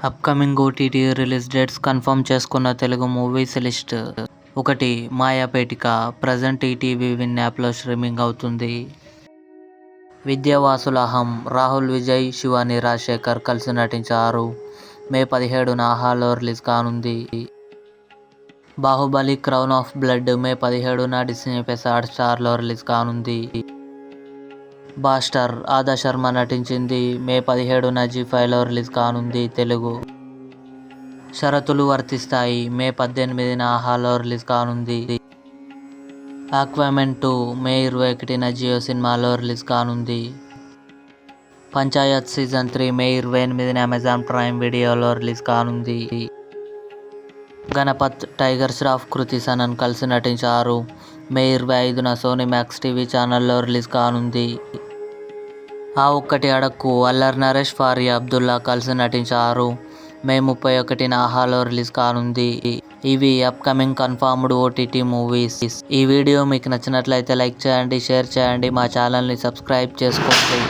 Upcoming OTT release dates confirm చేసుకున్న Telugu movies list. 1. Mayapetika present ETV win యాప్లో streaming అవుతుంది. విద్యావాసుల అహం రాహుల్ విజయ్, శివాని రాజశేఖర్ కలిసి నటించారు. మే 17న ఆహాలో రిలీజ్ కానుంది. Baahubali crown of blood May 17న డిస్నీ ప్లస్ హాట్‌స్టార్లో రిలీజ్ కానుంది. బాస్టర్ ఆదా శర్మ నటించింది. మే 17న జీ5లో రిలీజ్ కానుంది. తెలుగు. షరతులు వర్తిస్తాయి మే 18న ఆహాలో రిలీజ్ కానుంది. ఆక్వామెన్ 2 మే 21న జియో సినిమాలో రిలీజ్ కానుంది. పంచాయత్ సీజన్ 3 మే 28న అమెజాన్ ప్రైమ్ వీడియోలో రిలీజ్ కానుంది. గణపత్ టైగర్ ష్రాఫ్, కృతి సనన్ కలిసి నటించారు. మే 25న సోనీ మ్యాక్స్ టీవీ ఛానల్లో రిలీజ్ కానుంది. ఆ ఒక్కటి అడక్కు అల్లరి నరేష్, ఫారియా అబ్దుల్లా కలిసి నటించారు. మే 31న ఆహాలో రిలీజ్ కానుంది. ఇవి అప్కమింగ్ కన్ఫర్మ్డ్ ఓటీటీ మూవీస్. ఈ వీడియో మీకు నచ్చినట్లయితే లైక్ చేయండి, షేర్ చేయండి, మా ఛానల్ని సబ్స్క్రైబ్ చేసుకోండి.